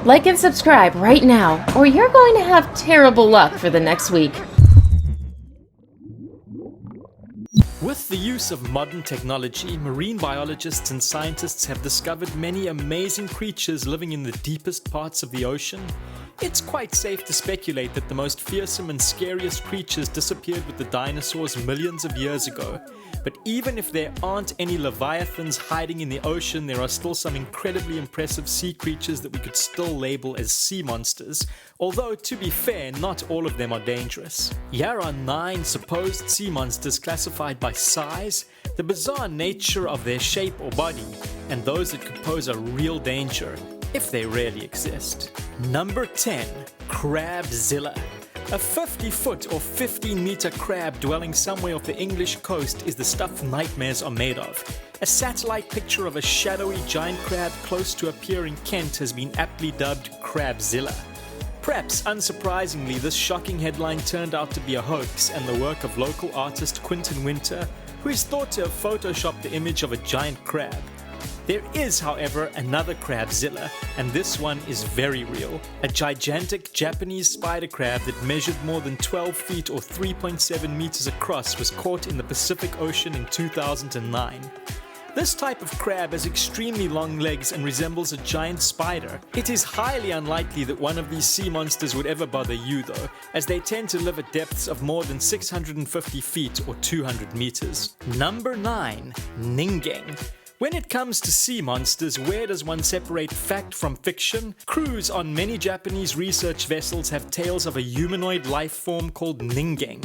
Like and subscribe right now, or you're going to have terrible luck for the next week. With the use of modern technology, marine biologists and scientists have discovered many amazing creatures living in the deepest parts of the ocean. It's quite safe to speculate that the most fearsome and scariest creatures disappeared with the dinosaurs millions of years ago. But even if there aren't any leviathans hiding in the ocean, there are still some incredibly impressive sea creatures that we could still label as sea monsters, although to be fair, not all of them are dangerous. Here are 9 supposed sea monsters classified by size, the bizarre nature of their shape or body, and those that could pose a real danger, if they really exist. Number 10. Crabzilla. A 50-foot or 15-meter crab dwelling somewhere off the English coast is the stuff nightmares are made of. A satellite picture of a shadowy giant crab close to a pier in Kent has been aptly dubbed Crabzilla. Perhaps unsurprisingly, this shocking headline turned out to be a hoax and the work of local artist Quinton Winter, who is thought to have photoshopped the image of a giant crab. There is, however, another Crabzilla, and this one is very real. A gigantic Japanese spider crab that measured more than 12 feet or 3.7 meters across was caught in the Pacific Ocean in 2009. This type of crab has extremely long legs and resembles a giant spider. It is highly unlikely that one of these sea monsters would ever bother you though, as they tend to live at depths of more than 650 feet or 200 meters. Number 9. Ningguang. When it comes to sea monsters, where does one separate fact from fiction? Crews on many Japanese research vessels have tales of a humanoid life form called Ningguang.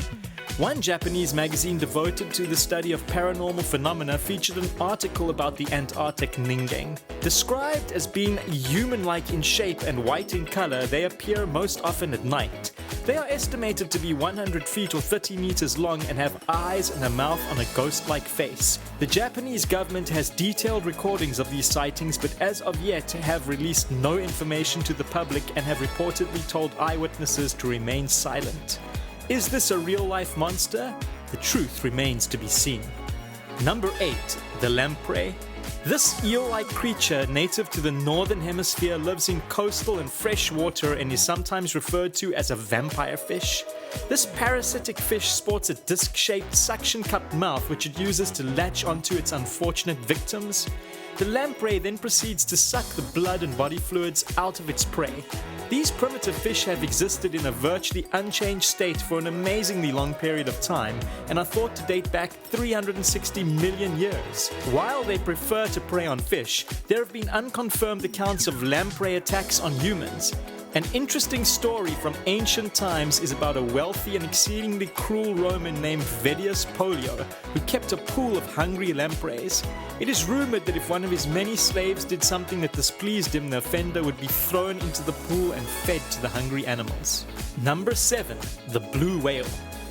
One Japanese magazine devoted to the study of paranormal phenomena featured an article about the Antarctic Ningguang. Described as being human-like in shape and white in color, they appear most often at night. They are estimated to be 100 feet or 30 meters long and have eyes and a mouth on a ghost-like face. The Japanese government has detailed recordings of these sightings, but as of yet have released no information to the public and have reportedly told eyewitnesses to remain silent. Is this a real-life monster? The truth remains to be seen. Number 8. The Lamprey. This eel-like creature, native to the northern hemisphere, lives in coastal and fresh water and is sometimes referred to as a vampire fish. This parasitic fish sports a disc-shaped suction-cupped mouth which it uses to latch onto its unfortunate victims. The lamprey then proceeds to suck the blood and body fluids out of its prey. These primitive fish have existed in a virtually unchanged state for an amazingly long period of time and are thought to date back 360 million years. While they prefer to prey on fish, there have been unconfirmed accounts of lamprey attacks on humans. An interesting story from ancient times is about a wealthy and exceedingly cruel Roman named Vettius Polio, who kept a pool of hungry lampreys. It is rumored that if one of his many slaves did something that displeased him, the offender would be thrown into the pool and fed to the hungry animals. Number 7. The blue whale.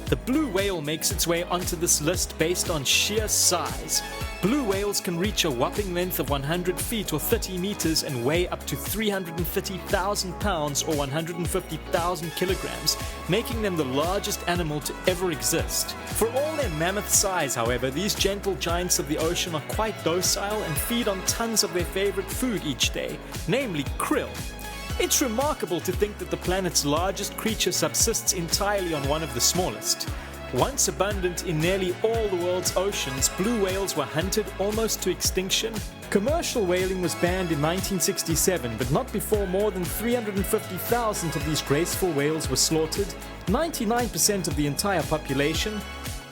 The blue whale makes its way onto this list based on sheer size. Blue whales can reach a whopping length of 100 feet or 30 meters and weigh up to 330,000 pounds or 150,000 kilograms, making them the largest animal to ever exist. For all their mammoth size, however, these gentle giants of the ocean are quite docile and feed on tons of their favorite food each day, namely krill. It's remarkable to think that the planet's largest creature subsists entirely on one of the smallest. Once abundant in nearly all the world's oceans, blue whales were hunted almost to extinction. Commercial whaling was banned in 1967, but not before more than 350,000 of these graceful whales were slaughtered, 99% of the entire population.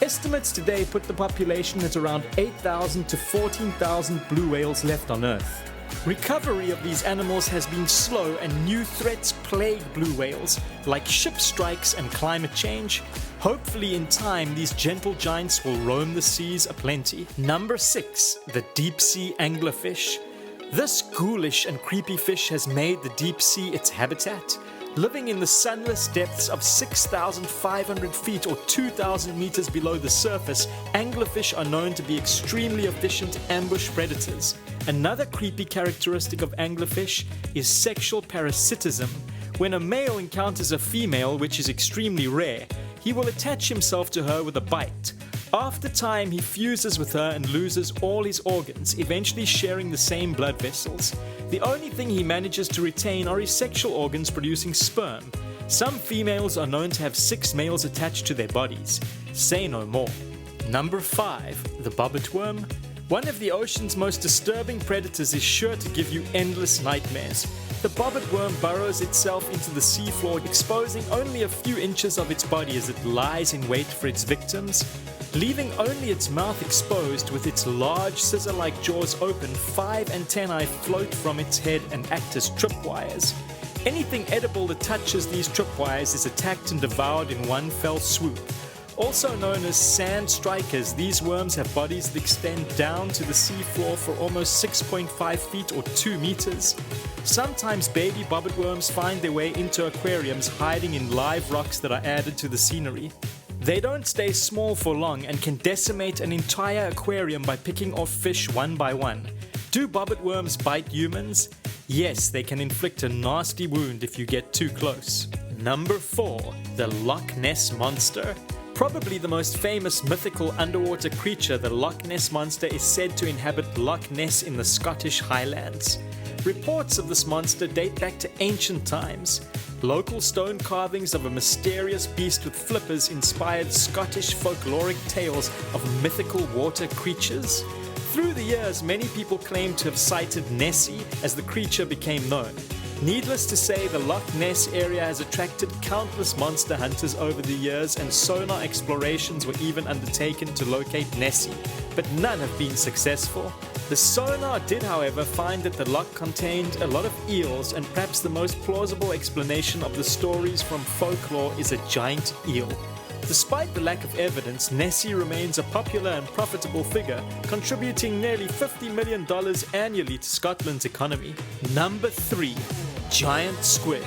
Estimates today put the population at around 8,000 to 14,000 blue whales left on Earth. Recovery of these animals has been slow and new threats plague blue whales, like ship strikes and climate change. Hopefully in time these gentle giants will roam the seas aplenty. Number 6. The deep sea anglerfish. This ghoulish and creepy fish has made the deep sea its habitat. Living in the sunless depths of 6,500 feet or 2,000 meters below the surface, anglerfish are known to be extremely efficient ambush predators. Another creepy characteristic of anglerfish is sexual parasitism. When a male encounters a female, which is extremely rare, he will attach himself to her with a bite. After time, he fuses with her and loses all his organs, eventually sharing the same blood vessels. The only thing he manages to retain are his sexual organs producing sperm. Some females are known to have 6 males attached to their bodies. Say no more. Number 5. The Bobbit Worm. One of the ocean's most disturbing predators is sure to give you endless nightmares. The Bobbit Worm burrows itself into the seafloor, exposing only a few inches of its body as it lies in wait for its victims. Leaving only its mouth exposed with its large scissor-like jaws open, 5 antennae float from its head and act as tripwires. Anything edible that touches these tripwires is attacked and devoured in one fell swoop. Also known as sand strikers, these worms have bodies that extend down to the seafloor for almost 6.5 feet or 2 meters. Sometimes baby bobbit worms find their way into aquariums hiding in live rocks that are added to the scenery. They don't stay small for long and can decimate an entire aquarium by picking off fish one by one. Do bobbit worms bite humans? Yes, they can inflict a nasty wound if you get too close. Number 4. The Loch Ness Monster. Probably the most famous mythical underwater creature, the Loch Ness Monster is said to inhabit Loch Ness in the Scottish Highlands. Reports of this monster date back to ancient times. Local stone carvings of a mysterious beast with flippers inspired Scottish folkloric tales of mythical water creatures. Through the years, many people claim to have sighted Nessie as the creature became known. Needless to say, the Loch Ness area has attracted countless monster hunters over the years, and sonar explorations were even undertaken to locate Nessie, but none have been successful. The sonar did, however, find that the loch contained a lot of eels, and perhaps the most plausible explanation of the stories from folklore is a giant eel. Despite the lack of evidence, Nessie remains a popular and profitable figure, contributing nearly $50 million annually to Scotland's economy. Number 3. Giant Squid.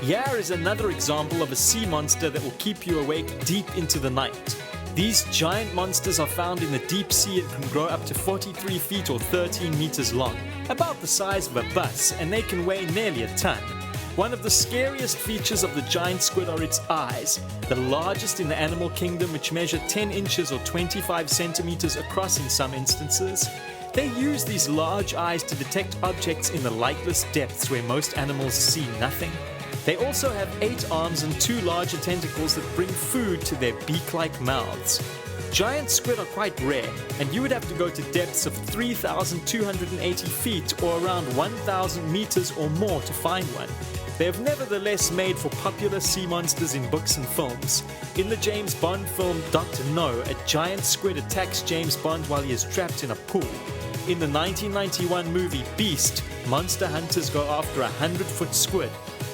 Here is another example of a sea monster that will keep you awake deep into the night. These giant monsters are found in the deep sea and can grow up to 43 feet or 13 meters long, about the size of a bus, and they can weigh nearly a ton. One of the scariest features of the giant squid are its eyes, the largest in the animal kingdom, which measure 10 inches or 25 centimeters across in some instances. They use these large eyes to detect objects in the lightless depths where most animals see nothing. They also have 8 arms and 2 larger tentacles that bring food to their beak-like mouths. Giant squid are quite rare, and you would have to go to depths of 3,280 feet or around 1,000 meters or more to find one. They have nevertheless made for popular sea monsters in books and films. In the James Bond film Dr. No, a giant squid attacks James Bond while he is trapped in a pool. In the 1991 movie Beast, monster hunters go after a 100-foot squid.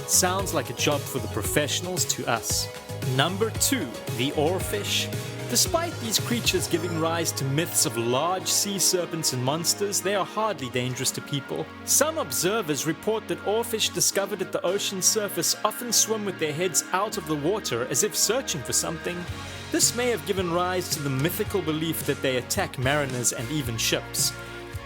Sounds like a job for the professionals to us. Number 2. The Oarfish. Despite these creatures giving rise to myths of large sea serpents and monsters, they are hardly dangerous to people. Some observers report that oarfish discovered at the ocean's surface often swim with their heads out of the water as if searching for something. This may have given rise to the mythical belief that they attack mariners and even ships.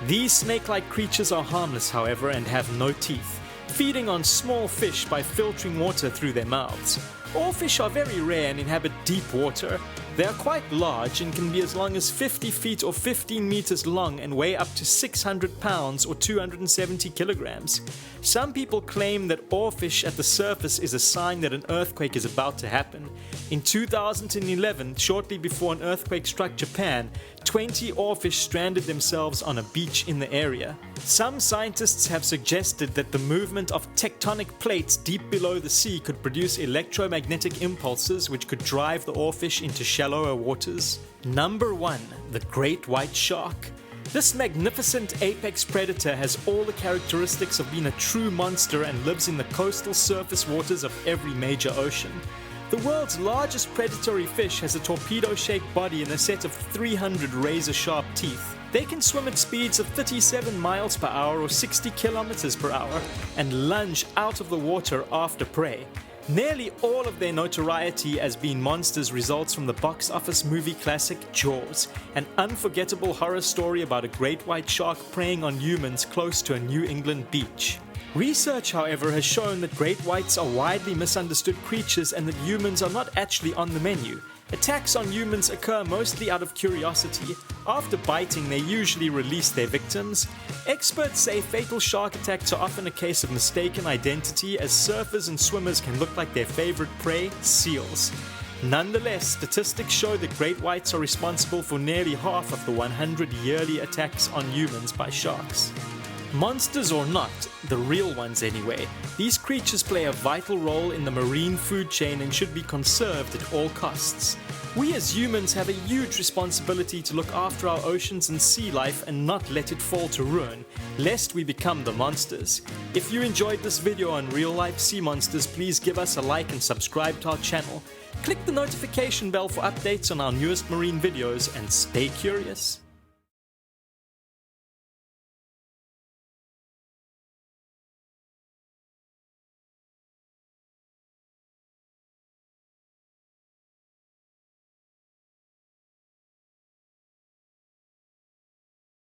These snake-like creatures are harmless, however, and have no teeth, feeding on small fish by filtering water through their mouths. Oarfish are very rare and inhabit deep water. They are quite large and can be as long as 50 feet or 15 meters long and weigh up to 600 pounds or 270 kilograms. Some people claim that oarfish at the surface is a sign that an earthquake is about to happen. In 2011, shortly before an earthquake struck Japan, 20 oarfish stranded themselves on a beach in the area. Some scientists have suggested that the movement of tectonic plates deep below the sea could produce electromagnetic impulses which could drive the oarfish into shallower waters. Number 1. The Great White Shark. This magnificent apex predator has all the characteristics of being a true monster and lives in the coastal surface waters of every major ocean. The world's largest predatory fish has a torpedo-shaped body and a set of 300 razor-sharp teeth. They can swim at speeds of 37 miles per hour or 60 kilometers per hour and lunge out of the water after prey. Nearly all of their notoriety as being monsters results from the box office movie classic Jaws, an unforgettable horror story about a great white shark preying on humans close to a New England beach. Research, however, has shown that great whites are widely misunderstood creatures and that humans are not actually on the menu. Attacks on humans occur mostly out of curiosity. After biting, they usually release their victims. Experts say fatal shark attacks are often a case of mistaken identity, as surfers and swimmers can look like their favorite prey, seals. Nonetheless, statistics show that great whites are responsible for nearly half of the 100 yearly attacks on humans by sharks. Monsters or not, the real ones anyway, these creatures play a vital role in the marine food chain and should be conserved at all costs. We as humans have a huge responsibility to look after our oceans and sea life and not let it fall to ruin, lest we become the monsters. If you enjoyed this video on real life sea monsters, please give us a like and subscribe to our channel. Click the notification bell for updates on our newest marine videos and stay curious.